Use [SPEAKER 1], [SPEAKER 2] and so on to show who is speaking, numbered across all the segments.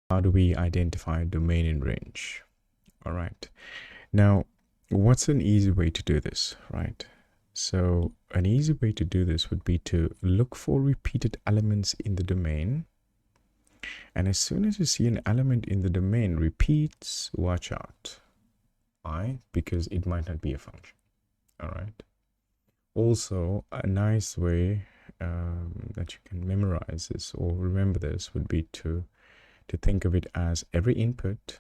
[SPEAKER 1] How do we identify domain and range? All right. Now, what's an easy way to do this, right? So an easy way to do this would be to look for repeated elements in the domain. And as soon as you see an element in the domain repeats, watch out. Why? Because it might not be a function. All right. Also, a nice way that you can memorize this or remember this would be to think of it as every input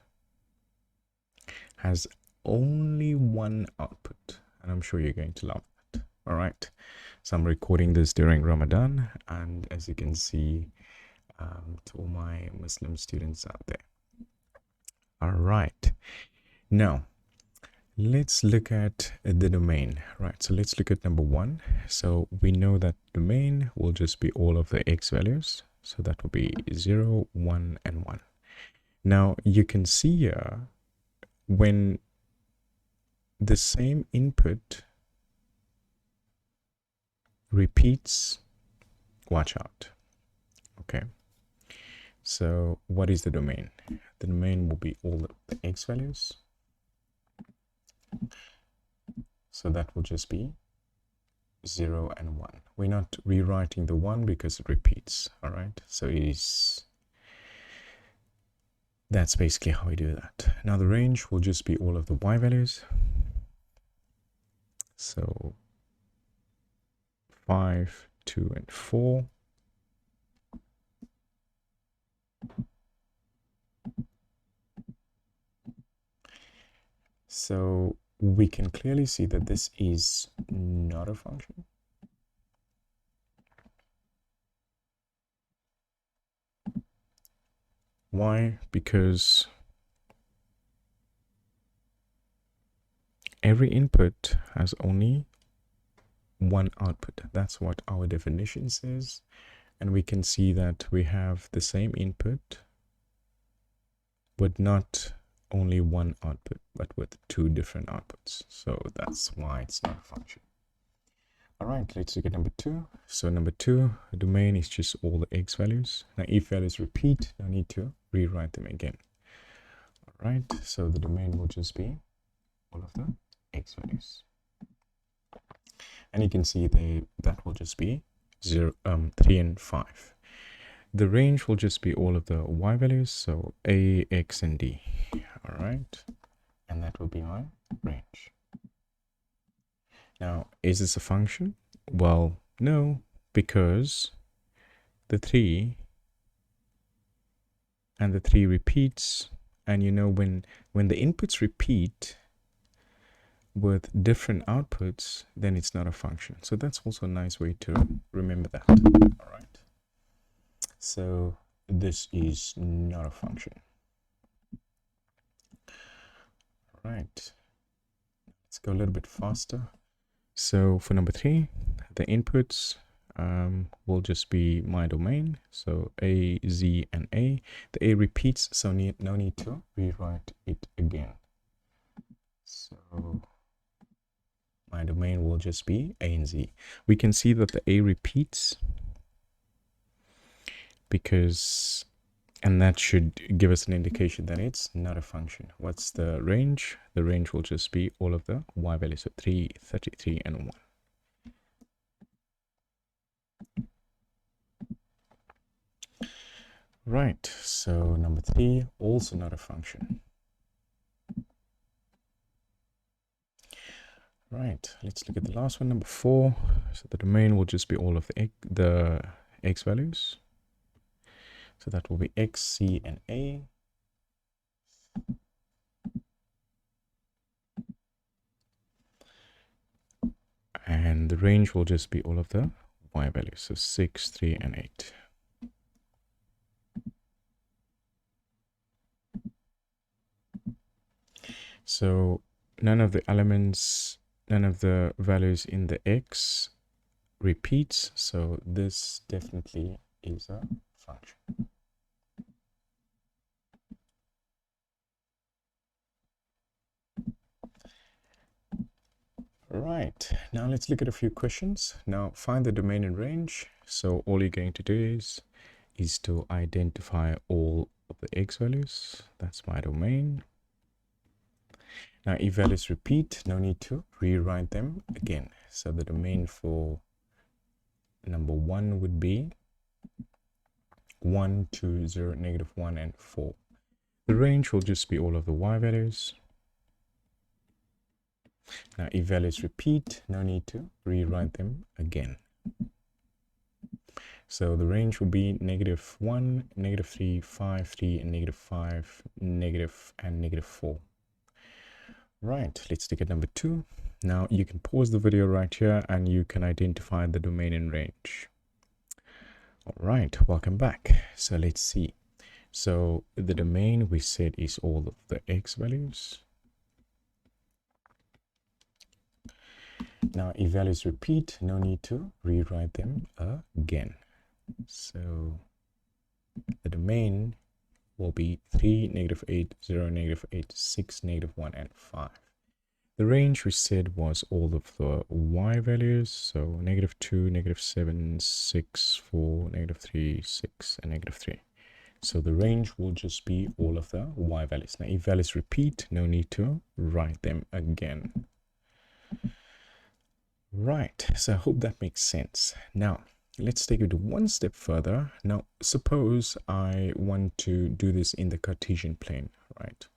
[SPEAKER 1] has only one output, and I'm sure you're going to love it. All right, so I'm recording this during Ramadan, and as you can see, to all my Muslim students out there. All right, now let's look at the domain. Right, so let's look at number one. So we know that domain will just be all of the x values, so that will be 0, 1, and 1. Now you can see here when the same input repeats, watch out. Okay, so what is the domain? The domain will be all the x values, so that will just be 0 and 1. We're not rewriting the 1 because it repeats. All right, so that's basically how we do that. Now the range will just be all of the y values, so 5, 2, and 4. So we can clearly see that this is not a function. Why? Because every input has only one output. That's what our definition says. And we can see that we have the same input, but not only one output, but with two different outputs. So that's why it's not a function. All right, let's look at number 2. So number 2, the domain is just all the x values. Now if values repeat, no need to rewrite them again. All right, so the domain will just be all of the x values. And you can see that will just be 0, 3, and 5. The range will just be all of the y values, so a, x, and d. All right, and that will be my range. Now, is this a function? Well, no, because the 3 and the 3 repeats, and you know when the inputs repeat with different outputs, then it's not a function. So that's also a nice way to remember that. All right. So this is not a function. All right. Let's go a little bit faster. So for number 3, the inputs will just be my domain. So A, Z, and A. The A repeats, so no need to rewrite it again. So my domain will just be A and Z. We can see that the A repeats because, and that should give us an indication that it's not a function. What's the range? The range will just be all of the y values, so 3, 33, and 1. Right, so number 3, also not a function. Right, let's look at the last one, number 4. So the domain will just be all of the x values. So that will be x, c, and a. And the range will just be all of the y values, so 6, 3, and 8. So none of the elements, none of the values in the x repeats, so this definitely is a function. Right, now let's look at a few questions. Now find the domain and range. So all you're going to do is to identify all of the x values. That's my domain. Now, if values repeat, no need to rewrite them again. So the domain for number 1 would be 1, 2, 0, -1, and 4. The range will just be all of the y values. Now, if values repeat, no need to rewrite them again. So the range will be -1, -3, 5, 3, and -5, negative, and -4. Right, let's look at number 2. Now you can pause the video right here and you can identify the domain and range. All right, welcome back. So let's see. So the domain we said is all of the x values. Now if values repeat, no need to rewrite them again. So the domain will be 3, -8, 0, -8, 6, -1, and 5. The range we said was all of the y values, so -2, -7, 6, 4, -3, 6, and -3. So the range will just be all of the y values. Now if values repeat, no need to write them again. Right, so I hope that makes sense. Now, let's take it one step further. Now, suppose I want to do this in the Cartesian plane, right?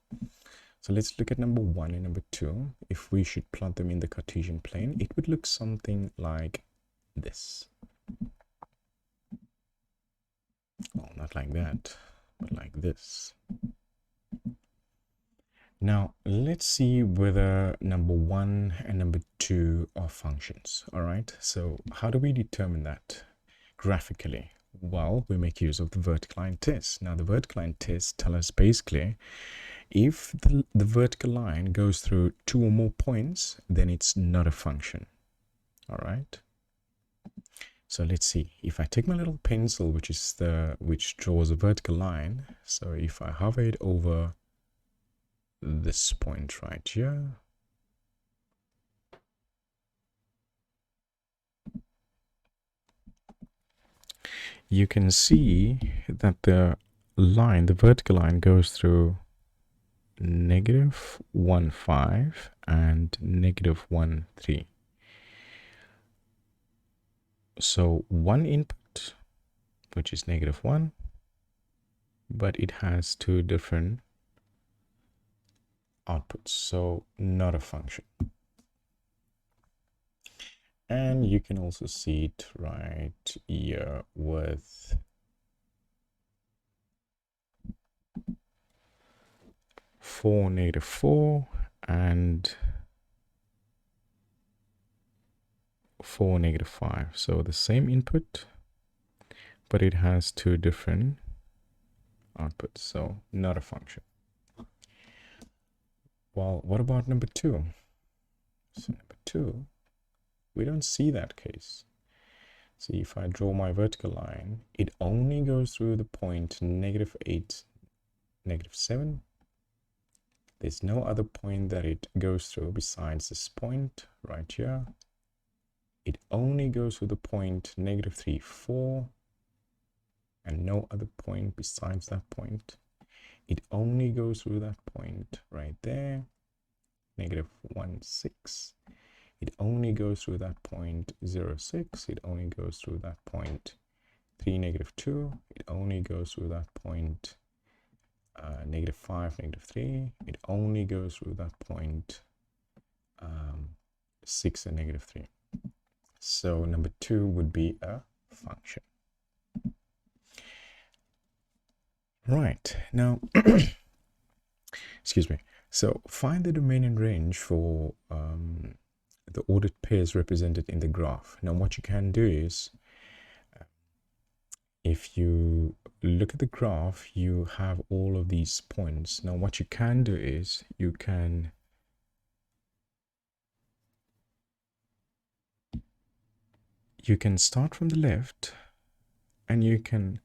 [SPEAKER 1] So let's look at number 1 and number 2. If we should plot them in the Cartesian plane, it would look something like this. Well, not like that, but like this. Now, let's see whether number 1 and number 2 are functions, all right? So how do we determine that graphically? Well, we make use of the vertical line test. Now, the vertical line test tell us basically if the vertical line goes through 2 or more points, then it's not a function, all right? So let's see. If I take my little pencil, which draws a vertical line, so if I hover it over this point right here, you can see that the vertical line goes through -1, 5 and -1, 3. So one input, which is -1, but it has 2 different outputs, so not a function. And you can also see it right here with -4 and 4 5. So the same input, but it has 2 different outputs, so not a function. Well, what about number 2? So number 2, we don't see that case. See, if I draw my vertical line, it only goes through the point -8, -7. There's no other point that it goes through besides this point right here. It only goes through the point -3, 4, and no other point besides that point. It only goes through that point right there, -1, 6. It only goes through that point 0, 6. It only goes through that point 3, -2. It only goes through that point -5, -3. It only goes through that point 6 and -3. So number 2 would be a function. Right, now, excuse me. So find the domain and range for the ordered pairs represented in the graph. Now what you can do is, if you look at the graph, you have all of these points. Now what you can do is, you can start from the left and you can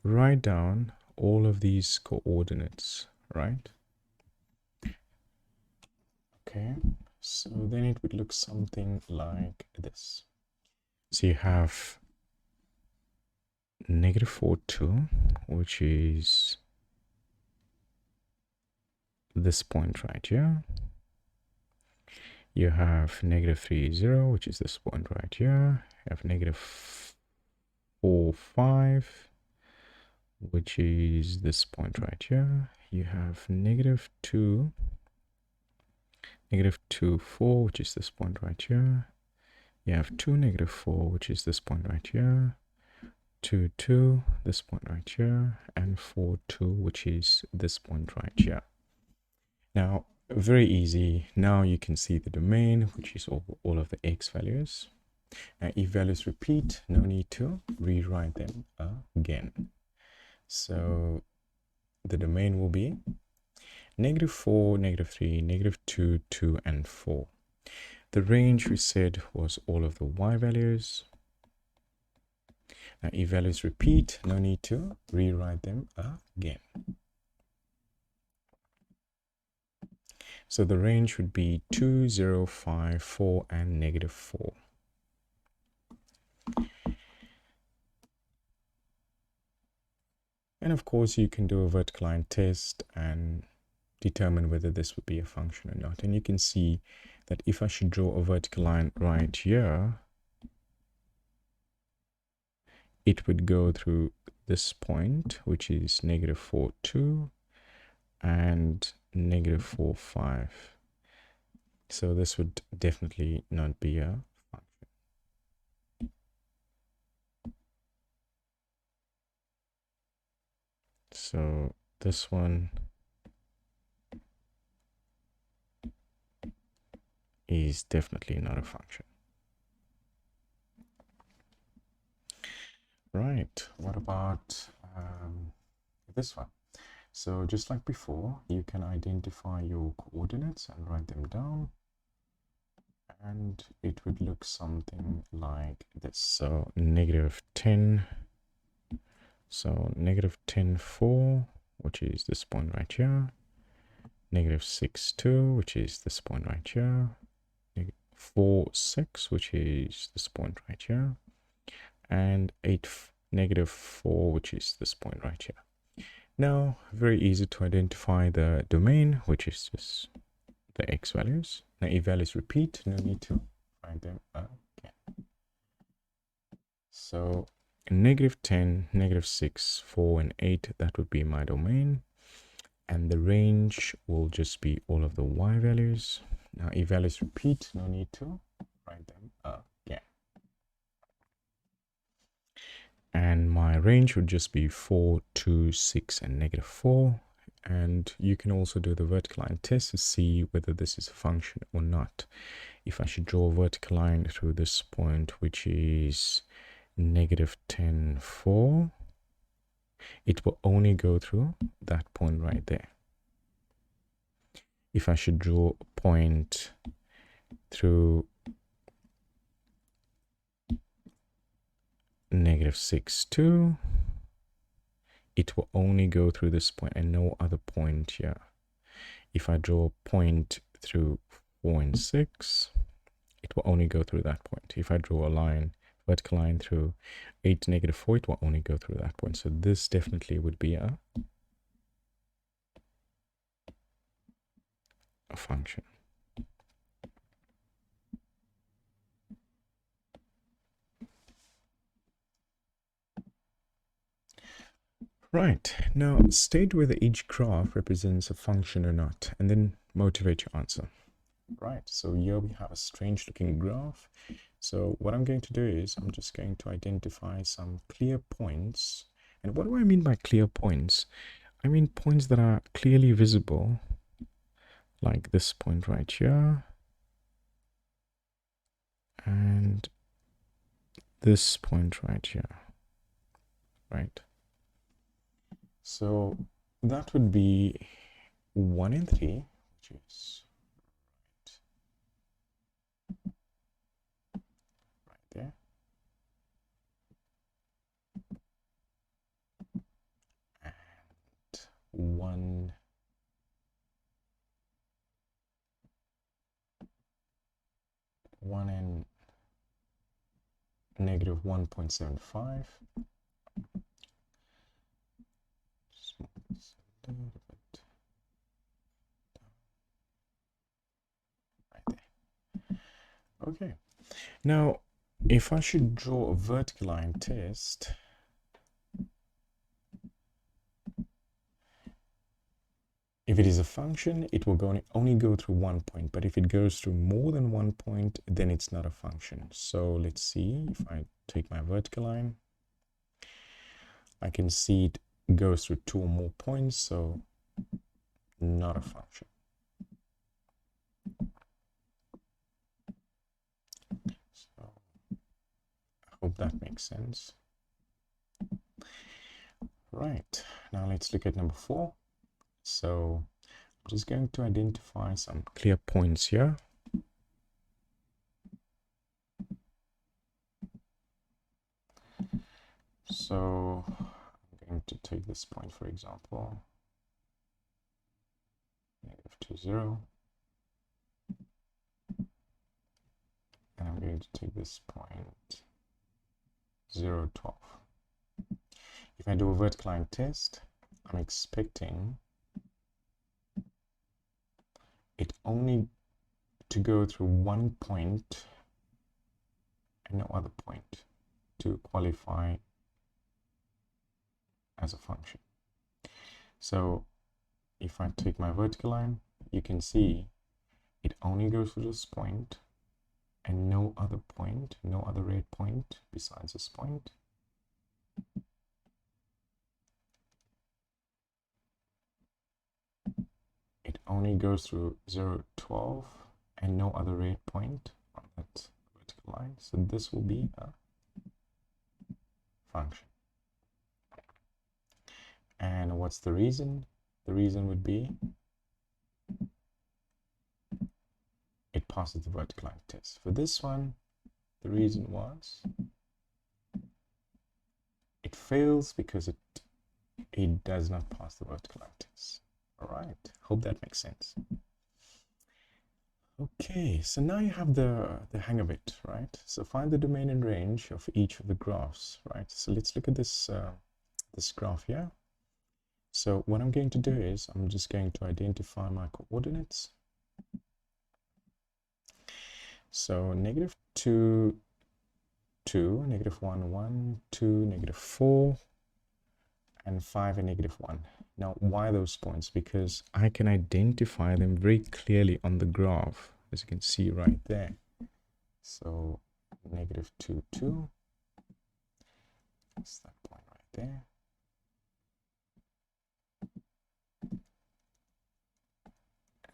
[SPEAKER 1] write down all of these coordinates, right? Okay, so then it would look something like this. So you have -4, 2, which is this point right here. You have negative 3, 0, which is this point right here. You have negative 4, 5, which is this point right here. You have negative 2, 4, which is this point right here. You have 2, negative 4, which is this point right here. 2, 2, this point right here. And 4, 2, which is this point right here. Now, very easy. Now you can see the domain, which is all of the x values. Now, if values repeat, no need to rewrite them again. So the domain will be negative 4, negative 3, negative 2, 2, and 4. The range we said was all of the y values. Now, if values repeat, no need to rewrite them again. So the range would be 2, 0, 5, 4, and negative 4. And of course, you can do a vertical line test and determine whether this would be a function or not. And you can see that if I should draw a vertical line right here, it would go through this point, which is negative 4, 2, and negative 4, 5. So this would definitely not be a function. So this one is definitely not a function. Right, what about this one? So just like before, you can identify your coordinates and write them down. And it would look something like this. So negative 10. So negative 10, 4, which is this point right here. Negative 6, 2, which is this point right here. 4, 6, which is this point right here. And negative 4, which is this point right here. Now, very easy to identify the domain, which is just the x values. Now, if values repeat, no need to write them again. So, negative 10, negative 6, 4, and 8, that would be my domain. And the range will just be all of the y values. Now, if values repeat, no need to write them again. And my range would just be 4, 2, 6, and negative 4. And you can also do the vertical line test to see whether this is a function or not. If I should draw a vertical line through this point, which is negative 10, 4, it will only go through that point right there. If I should draw a point through negative 6, 2, it will only go through this point and no other point here. If I draw a point through 4 and 6, it will only go through that point. If I draw a line, vertical line through 8, negative 4, it will only go through that point. So this definitely would be a function. Right, now state whether each graph represents a function or not, and then motivate your answer. Right, so here we have a strange looking graph. So what I'm going to do is I'm just going to identify some clear points. And what do I mean by clear points? I mean points that are clearly visible, like this point right here, and this point right here, right? So that would be 1 and 3, which is right there. And 1 and negative 1.75. Okay. Now, if I should draw a vertical line test, if it is a function, it will only go through one point, but if it goes through more than one point, then it's not a function. So let's see, if I take my vertical line, I can see it goes through two or more points, so not a function. So I hope that makes sense. Right, now let's look at number 4. So I'm just going to identify some clear points here. So I'm going to take this point, for example, -2, 0. And I'm going to take this point, 0, 12. If I do a vertical line test, I'm expecting it only to go through one point and no other point to qualify as a function. So if I take my vertical line, you can see it only goes through this point and no other point, no other red point besides this point. It only goes through 0, 12 and no other red point on that vertical line. So this will be a function. And what's the reason? The reason would be it passes the vertical line test. For this one, the reason was it fails because it does not pass the vertical line test. All right, hope that makes sense. Okay, so now you have the hang of it, right? So find the domain and range of each of the graphs, right? So let's look at this this graph here. So what I'm going to do is I'm just going to identify my coordinates. So -2, 2, -1, 1, 2, -4, and 5 and -1. Now, why those points? Because I can identify them very clearly on the graph, as you can see right there. So -2, 2. That's that point right there.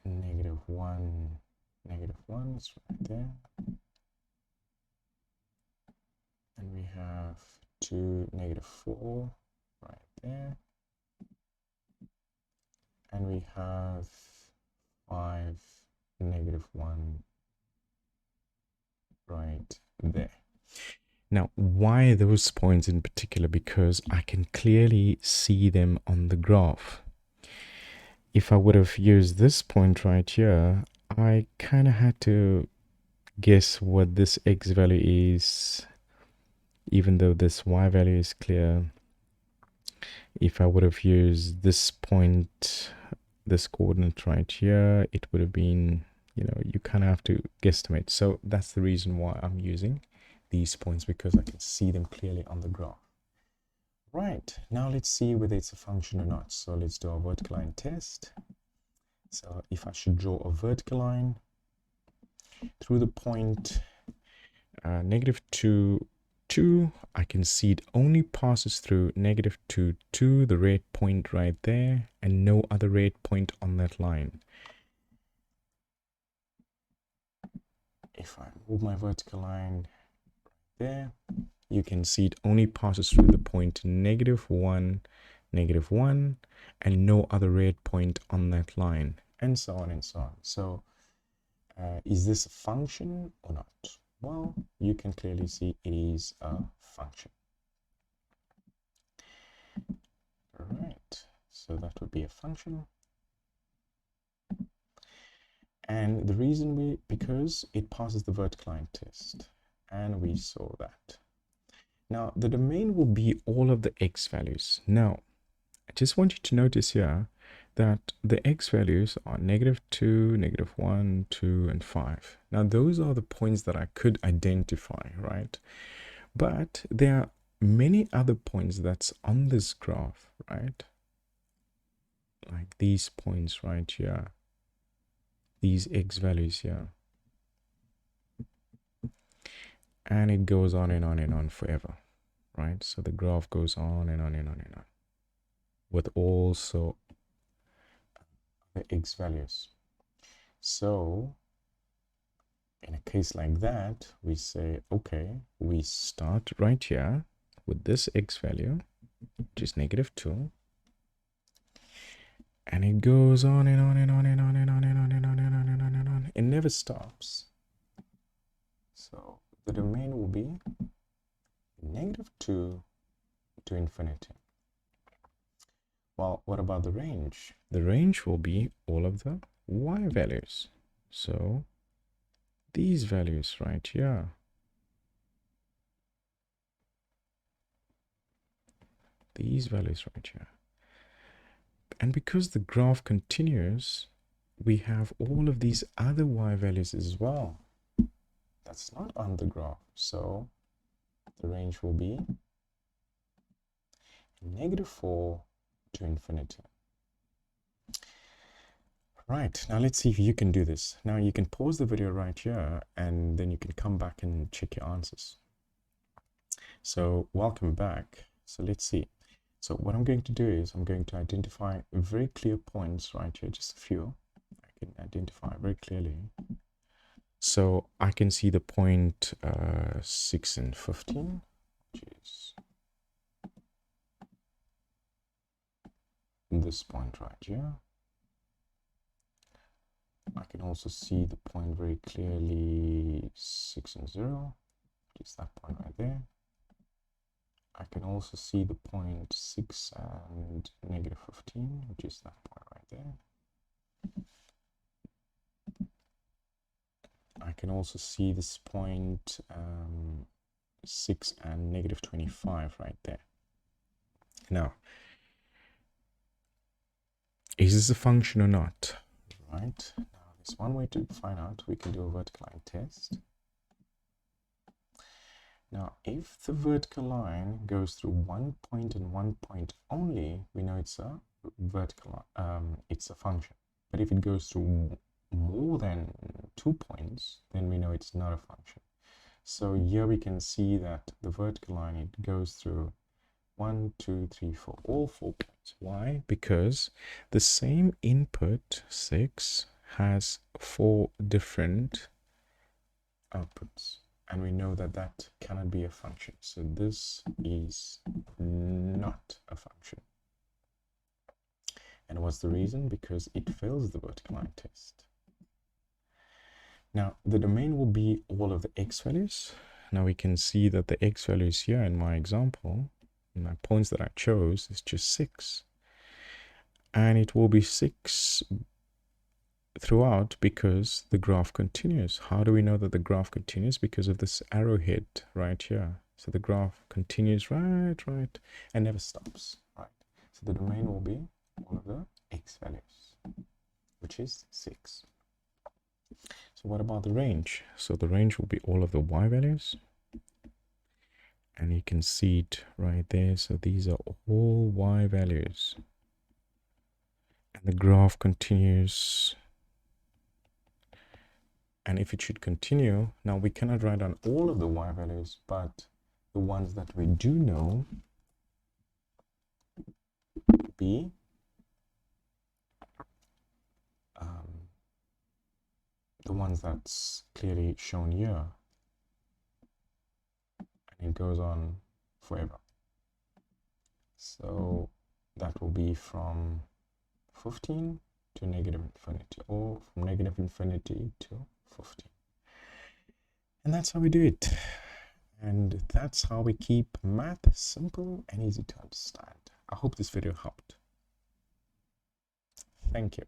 [SPEAKER 1] -1, -1 is right there. And we have 2, -4 right there. And we have 5, -1 right there. Now, why those points in particular? Because I can clearly see them on the graph. If I would have used this point right here, I kind of had to guess what this x value is, even though this y value is clear. If I would have used this point, this coordinate right here, it would have been, you kind of have to guesstimate. So that's the reason why I'm using these points, because I can see them clearly on the graph. Right, now let's see whether it's a function or not. So let's do a vertical line test. So if I should draw a vertical line through the point -2, 2, I can see it only passes through -2, 2, the red point right there, and no other red point on that line. If I move my vertical line there, you can see it only passes through the point -1, -1, and no other red point on that line, and so on and so on. So is this a function or not? Well, you can clearly see it is a function. All right, so that would be a function. And the reason because it passes the vertical line test, and we saw that. Now, the domain will be all of the x values. Now, I just want you to notice here that the x values are -2, -1, 2, and 5. Now, those are the points that I could identify, right? But there are many other points that's on this graph, right? Like these points right here, these x values here. And it goes on and on and on forever, right? So the graph goes on and on and on and on with also the x values. So in a case like that, we say, okay, we start right here with this x value, which is -2. And it goes on and on and on and on and on and on and on and on and on and on. It never stops. So the domain will be -2 to infinity. Well, what about the range? The range will be all of the y values. So these values right here. These values right here. And because the graph continues, we have all of these other y values as well. That's not on the graph. So the range will be -4 to infinity. Right, now let's see if you can do this. Now you can pause the video right here and then you can come back and check your answers. So welcome back. So let's see. So what I'm going to do is I'm going to identify very clear points right here, just a few I can identify very clearly. So I can see the point 6 and 15, which is this point right here. I can also see the point very clearly 6 and 0, which is that point right there. I can also see the point 6 and -15, which is that point right there. I can also see this point 6 and -25 right there. Now, is this a function or not? Right, now there's one way to find out. We can do a vertical line test. Now, if the vertical line goes through one point and one point only, we know it's a vertical, it's a function. But if it goes through more than 2 points, then we know it's not a function. So here we can see that the vertical line, it goes through 1, 2, 3, 4, all 4 points. Why? Because the same input, 6, has 4 different outputs. And we know that that cannot be a function. So this is not a function. And what's the reason? Because it fails the vertical line test. Now, the domain will be all of the x values. Now we can see that the x values here in my example, in my points that I chose, is just 6. And it will be 6 throughout because the graph continues. How do we know that the graph continues? Because of this arrowhead right here. So the graph continues right, and never stops, right? So the domain will be all of the x values, which is 6. So what about the range? So the range will be all of the y values. And you can see it right there. So these are all y values. And the graph continues. And if it should continue, now we cannot write down all of the y values, but the ones that we do know would be the ones that's clearly shown here. And it goes on forever. So that will be from 15 to -infinity, or from -infinity to 15. And that's how we do it. And that's how we keep math simple and easy to understand. I hope this video helped. Thank you.